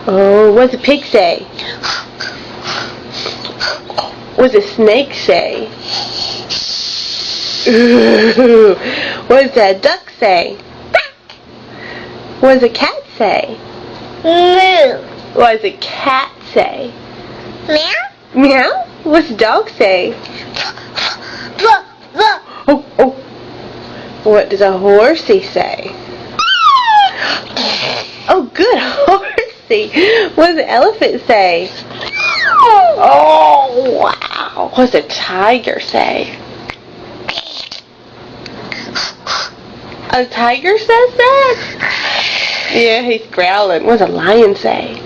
Oh, what does a pig say? What does a snake say? Ooh, what does a duck say? What does a cat say? What does a cat say? Meow. Meow? What's a dog say? Oh, oh. What does a horsey say? Oh, good, horsey. What does an elephant say? Oh, wow. What does a tiger say? A tiger says that? Yeah, he's growling. What does a lion say?